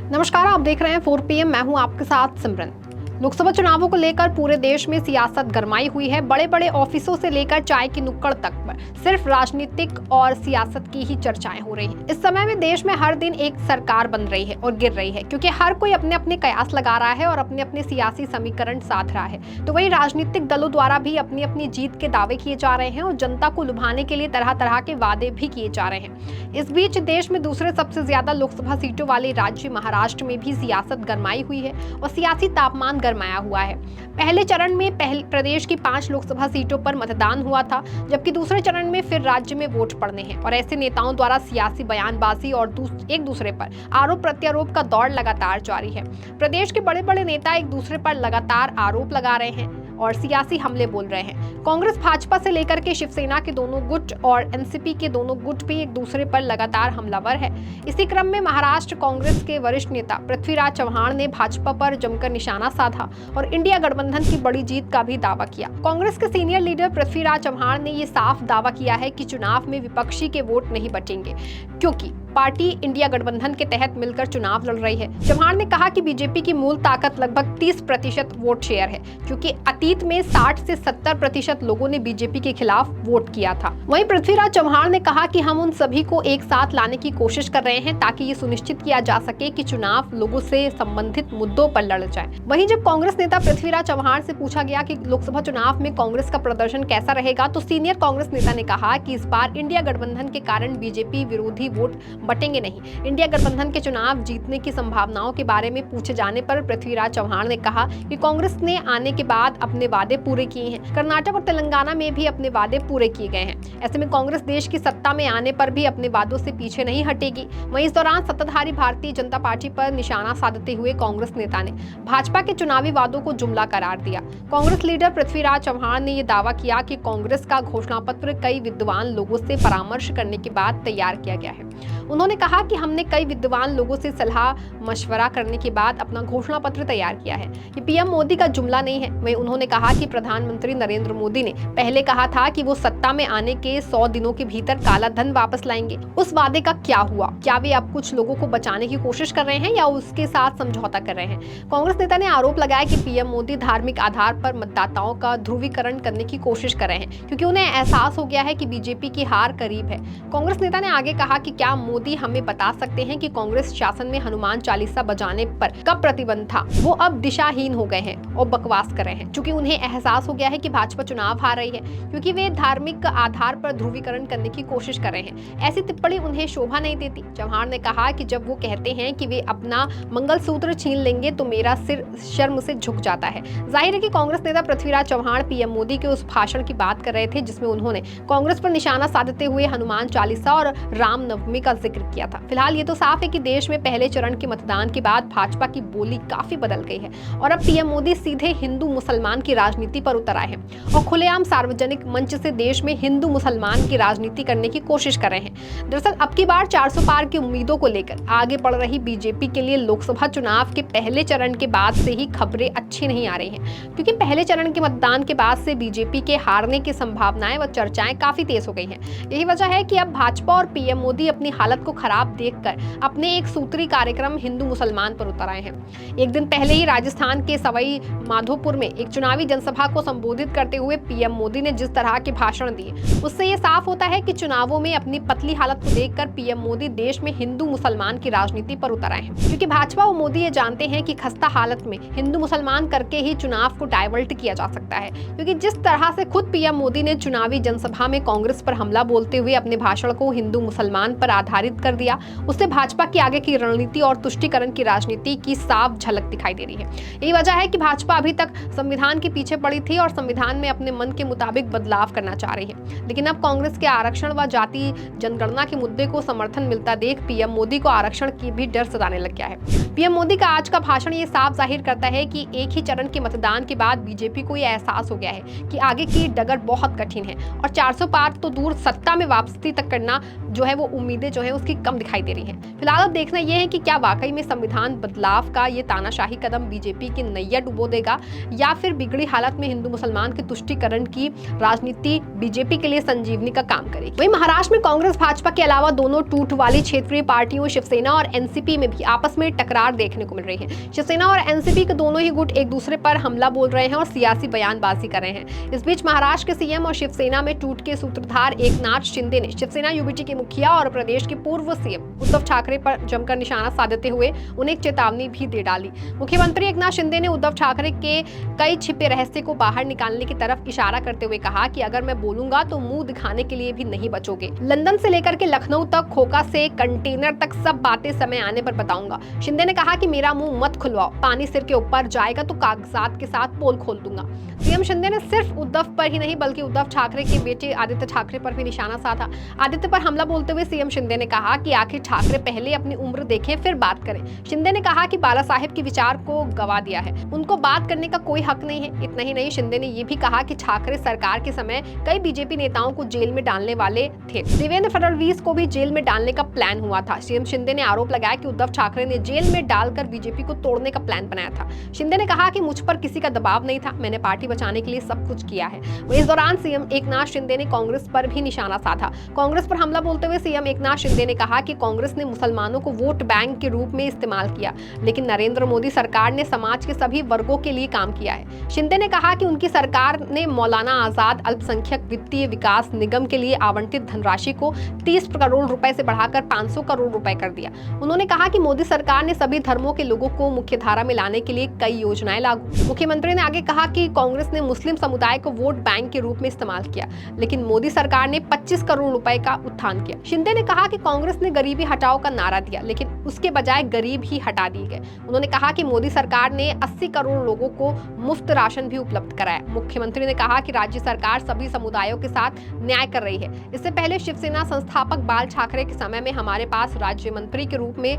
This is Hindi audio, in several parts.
नमस्कार, आप देख रहे हैं 4 PM। मैं हूं आपके साथ सिमरन। लोकसभा चुनावों को लेकर पूरे देश में सियासत गरमाई हुई है। बड़े बड़े ऑफिसों से लेकर चाय की नुक्कड़ तक पर सिर्फ राजनीतिक और सियासत की ही चर्चाएं हो रही हैं। इस समय में देश में हर दिन एक सरकार बन रही है और गिर रही है, क्योंकि हर कोई अपने अपने कयास लगा रहा है और अपने अपने सियासी समीकरण साध रहा है। तो वही राजनीतिक दलों द्वारा भी अपनी अपनी जीत के दावे किए जा रहे हैं और जनता को लुभाने के लिए तरह तरह के वादे भी किए जा रहे हैं। इस बीच देश में दूसरे सबसे ज्यादा लोकसभा सीटों वाले राज्य महाराष्ट्र में भी सियासत गरमाई हुई है और सियासी तापमान गरमाया हुआ है। पहले चरण में प्रदेश की 5 लोकसभा सीटों पर मतदान हुआ था, जबकि दूसरे चरण में फिर राज्य में वोट पड़ने हैं और ऐसे नेताओं द्वारा सियासी बयानबाजी और एक दूसरे पर आरोप प्रत्यारोप का दौर लगातार जारी है। प्रदेश के बड़े बड़े नेता एक दूसरे पर लगातार आरोप लगा रहे हैं और सियासी हमले बोल रहे हैं। कांग्रेस भाजपा से लेकर के शिवसेना के दोनों गुट और एनसीपी के दोनों गुट भी एक दूसरे पर लगातार हमलावर है। इसी क्रम में महाराष्ट्र कांग्रेस के वरिष्ठ नेता पृथ्वीराज चव्हाण ने भाजपा पर जमकर निशाना साधा और इंडिया गठबंधन की बड़ी जीत का भी दावा किया। कांग्रेस के सीनियर लीडर पृथ्वीराज चव्हाण ने ये साफ दावा किया है कि चुनाव में विपक्षी के वोट नहीं बचेंगे, क्योंकि पार्टी इंडिया गठबंधन के तहत मिलकर चुनाव लड़ रही है। चव्हाण ने कहा कि बीजेपी की मूल ताकत लगभग 30% वोट शेयर है, क्योंकि अतीत में 60 से 70% लोगों ने बीजेपी के खिलाफ वोट किया था। वहीं पृथ्वीराज चव्हाण ने कहा कि हम उन सभी को एक साथ लाने की कोशिश कर रहे हैं ताकि ये सुनिश्चित किया जा सके कि चुनाव लोगों से संबंधित मुद्दों पर लड़ जाए। वहीं जब कांग्रेस नेता पृथ्वीराज चव्हाण से पूछा गया कि लोकसभा चुनाव में कांग्रेस का प्रदर्शन कैसा रहेगा, तो सीनियर कांग्रेस नेता ने कहा कि इस बार इंडिया गठबंधन के कारण बीजेपी विरोधी वोट बटेंगे नहीं। इंडिया गठबंधन के चुनाव जीतने की संभावनाओं के बारे में पूछे जाने पर पृथ्वीराज चव्हाण ने कहा कि कांग्रेस ने आने के बाद अपने वादे पूरे किए हैं। कर्नाटक और तेलंगाना में भी अपने वादे पूरे किए गए हैं। ऐसे में कांग्रेस देश की सत्ता में आने पर भी अपने वादों से पीछे नहीं हटेगी। वहीं इस दौरान सत्ताधारी भारतीय जनता पार्टी पर निशाना साधते हुए कांग्रेस नेता ने भाजपा के चुनावी वादों को जुमला करार दिया। कांग्रेस लीडर पृथ्वीराज चव्हाण ने यह दावा किया कि कांग्रेस का घोषणा पत्र कई विद्वान लोगों से परामर्श करने के बाद तैयार किया गया है। उन्होंने कहा कि हमने कई विद्वान लोगों से सलाह मशवरा करने के बाद अपना घोषणा पत्र तैयार किया है। ये पीएम मोदी का जुमला नहीं है। वहीं उन्होंने कहा कि प्रधानमंत्री नरेंद्र मोदी ने पहले कहा था कि वो सत्ता में आने के 100 दिनों के भीतर काला धन वापस लाएंगे। उस वादे का क्या हुआ? क्या वे अब कुछ लोगों को बचाने की कोशिश कर रहे हैं या उसके साथ समझौता कर रहे हैं? कांग्रेस नेता ने आरोप लगाया कि पीएम मोदी धार्मिक आधार पर मतदाताओं का ध्रुवीकरण करने की कोशिश कर रहे हैं, क्योंकि उन्हें एहसास हो गया है कि बीजेपी की हार करीब है। कांग्रेस नेता ने आगे कहा कि क्या मोदी हमें बता सकते हैं कि कांग्रेस शासन में हनुमान चालीसा बजाने पर कब प्रतिबंध था? वो अब दिशाहीन हो गए हैं और बकवास कर रहे हैं, क्योंकि उन्हें एहसास हो गया है कि भाजपा चुनाव हार रही है, क्योंकि वे धार्मिक आधार पर ध्रुवीकरण करने की कोशिश कर रहे हैं। ऐसी टिप्पणी उन्हें शोभा नहीं देती। चव्हाण ने कहा कि जब वो कहते हैं कि वे अपना मंगलसूत्र छीन लेंगे तो मेरा सिर शर्म से झुक जाता है। जाहिर है कि कांग्रेस नेता पृथ्वीराज चव्हाण पीएम मोदी के उस भाषण की बात कर रहे थे जिसमें उन्होंने कांग्रेस पर निशाना साधते हुए हनुमान चालीसा और रामनवमी का जिक्र किया था। फिलहाल ये तो साफ है कि देश में पहले चरण के मतदान के बाद भाजपा की बोली काफी बदल गई है और अब पीएम मोदी सीधे हिंदू मुसलमान की राजनीति पर उतर आए हैं और खुलेआम सार्वजनिक मंच से देश में हिंदू मुसलमान की राजनीति करने की कोशिश कर रहे हैं। दरअसल अब की बार 400 पार की उम्मीदों को लेकर आगे बढ़ रही बीजेपी के लिए लोकसभा चुनाव के पहले चरण के बाद से ही खबरें अच्छी नहीं आ रही हैं, क्योंकि पहले चरण के मतदान के बाद से बीजेपी के हारने की संभावनाएं व चर्चाएं काफी तेज हो गई हैं। यही वजह है कि अब भाजपा और पीएम मोदी अपनी हालत को खराब देखकर अपने एक सूत्री कार्यक्रम हिंदू मुसलमान पर उतर आए हैं। एक दिन पहले ही राजस्थान के सवाई माधोपुर में एक चुनावी जनसभा को संबोधित करते हुए पीएम मोदी ने जिस तरह के भाषण दिए, उससे ये साफ होता है कि चुनावों में अपनी पतली हालत को देखकर पीएम मोदी देश में हिंदू मुसलमान की राजनीति पर उतर आए हैं, क्योंकि भाजपा और मोदी ये जानते हैं कि खस्ता हालत में हिंदू मुसलमान करके ही चुनाव को डाइवर्ट किया जा सकता है। क्योंकि जिस तरह से खुद पीएम मोदी ने चुनावी जनसभा में कांग्रेस पर हमला बोलते हुए अपने भाषण को हिंदू मुसलमान पर आधारित कर दिया, उससे भाजपा की आगे की रणनीति और तुष्टीकरण की राजनीति की साफ झलक दिखाई दे रही है। यही वजह है कि भाजपा अभी तक संविधान के पीछे पड़ी थी और संविधान में अपने मन के मुताबिक बदलाव करना चाह रही है, लेकिन अब कांग्रेस के आरक्षण व जाति जनगणना के मुद्दे को समर्थन मिलता देख पीएम मोदी को आरक्षण की भी डर सताने लग गया है। पीएम मोदी का आज का भाषण ये साफ जाहिर करता है कि एक ही चरण के मतदान के बाद बीजेपी को यह एहसास हो गया है कि आगे की डगर बहुत कठिन है और 400 पार तो दूर, सत्ता में वापसी तक करना जो है वो उम्मीदें उम्मीदें जो है उसकी कम दिखाई दे रही हैं। फिलहाल अब देखना यह है कि क्या वाकई में संविधान बदलाव का ये तानाशाही कदम बीजेपी की नैया डुबो देगा या फिर बिगड़ी हालत में हिंदू मुसलमान के तुष्टीकरण की राजनीति बीजेपी के लिए संजीवनी का काम करेगी। वहीं महाराष्ट्र में कांग्रेस भाजपा के अलावा दोनों टूट वाली क्षेत्रीय पार्टियों शिवसेना और एनसीपी में भी आपस में टकरार देखने को मिल रही है। शिवसेना और एनसीपी के दोनों ही गुट एक दूसरे पर हमला बोल रहे हैं और सियासी बयानबाजी कर रहे हैं। इस बीच महाराष्ट्र के सीएम और शिवसेना में टूट के सूत्रधार एकनाथ शिंदे ने शिवसेना यूबीटी के मुखिया और प्रदेश के पूर्व सीएम उद्धव ठाकरे पर जमकर निशाना साधते हुए उन्हें एक चेतावनी भी दे डाली। मुख्यमंत्री एकनाथ शिंदे ने उद्धव ठाकरे के कई छिपे रहस्य को बाहर निकालने की तरफ इशारा करते हुए कहा कि अगर मैं बोलूंगा तो मुंह दिखाने के लिए भी नहीं बचोगे। लंदन से लेकर के लखनऊ तक, खोखा से कंटेनर तक सब बातें समय आने पर बताऊंगा। शिंदे ने कहा कि मेरा मुंह मत खुलवाओ, पानी सिर के ऊपर जाएगा तो कागजात के साथ पोल खोल दूंगा। सीएम शिंदे ने सिर्फ उद्धव पर ही नहीं बल्कि उद्धव ठाकरे के बेटे आदित्य ठाकरे पर भी निशाना साधा। आदित्य पर हमला बोलते हुए सीएम शिंदे ने कहा कि आखिर ठाकरे पहले अपनी उम्र देखें फिर बात करें। शिंदे ने कहा कि बाला साहेब के विचार को गवा दिया है, उनको बात करने का कोई हक नहीं है। इतना ही नहीं, शिंदे ने ये भी कहा कि ठाकरे सरकार के समय कई बीजेपी नेताओं को जेल में डालने वाले थे। देवेंद्र फडणवीस को भी जेल में डालने का प्लान हुआ था। सीएम शिंदे ने आरोप लगाया कि उद्धव ठाकरे ने जेल में डालकर बीजेपी को तोड़ने का प्लान बनाया था। शिंदे ने कहा कि मुझ पर किसी का दबाव नहीं था, मैंने पार्टी बचाने के लिए सब कुछ किया है। इस दौरान सीएम एकनाथ शिंदे ने कांग्रेस पर भी निशाना साधा। कांग्रेस पर हमला बोलते हुए सीएम एकनाथ शिंदे ने कहा कि कांग्रेस ने मुसलमानों को वोट बैंक के रूप में इस्तेमाल किया, लेकिन नरेंद्र मोदी सरकार ने समाज के सभी वर्गों के लिए काम किया है। शिंदे ने कहा कि उनकी सरकार ने मौलाना आजाद अल्पसंख्यक वित्तीय विकास निगम के लिए आवंटित धनराशि को 30 करोड़ रुपए से बढ़ाकर 500 करोड़ रुपए कर दिया। उन्होंने कहा कि मोदी सरकार ने सभी धर्मों के लोगों को मुख्यधारा में लाने के लिए कई योजनाएं लागू। मुख्यमंत्री ने आगे कहा कि कांग्रेस ने मुस्लिम समुदाय को वोट बैंक के रूप में इस्तेमाल किया, लेकिन मोदी सरकार ने 25 करोड़ रुपए का उत्थान किया। शिंदे ने कहा कि कांग्रेस ने गरीबी हटाओ का नारा दिया, लेकिन उसके बजाय गरीब ही हटा दिए गए। उन्होंने कहा कि मोदी सरकार ने 80 करोड़ लोगों को मुफ्त राशन भी उपलब्ध कराया। मुख्यमंत्री ने कहा कि राज्य सरकार सभी समुदायों के साथ न्याय कर रही है। इससे पहले शिवसेना संस्थापक बाल ठाकरे के समय में हमारे पास राज्य मंत्री के रूप में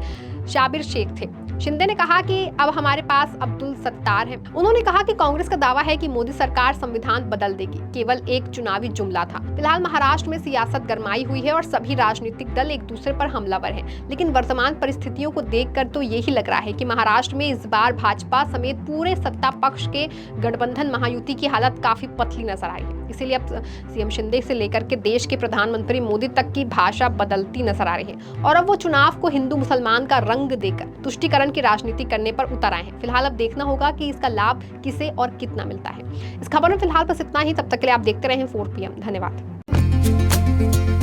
शाबिर शेख थे। शिंदे ने कहा कि अब हमारे पास अब्दुल सत्तार है। उन्होंने कहा कि कांग्रेस का दावा है कि मोदी सरकार संविधान बदल देगी, केवल एक चुनावी जुमला था। फिलहाल महाराष्ट्र में सियासत गरमाई हुई है और सभी राजनीतिक दल एक दूसरे पर हमलावर हैं। लेकिन वर्तमान परिस्थितियों को देखकर तो यही लग रहा है कि महाराष्ट्र में इस बार भाजपा समेत पूरे सत्ता पक्ष के गठबंधन महायुति की हालत काफी पतली नजर आई है। इसीलिए अब सीएम शिंदे से लेकर के देश के प्रधानमंत्री मोदी तक की भाषा बदलती नजर आ रही है और अब वो चुनाव को हिंदू मुसलमान का रंग देकर तुष्टीकरण की राजनीति करने पर उतर आए हैं। फिलहाल अब देखना होगा कि इसका लाभ किसे और कितना मिलता है। इस खबर में फिलहाल बस इतना ही। तब तक के लिए आप देखते रहें 4 PM। धन्यवाद।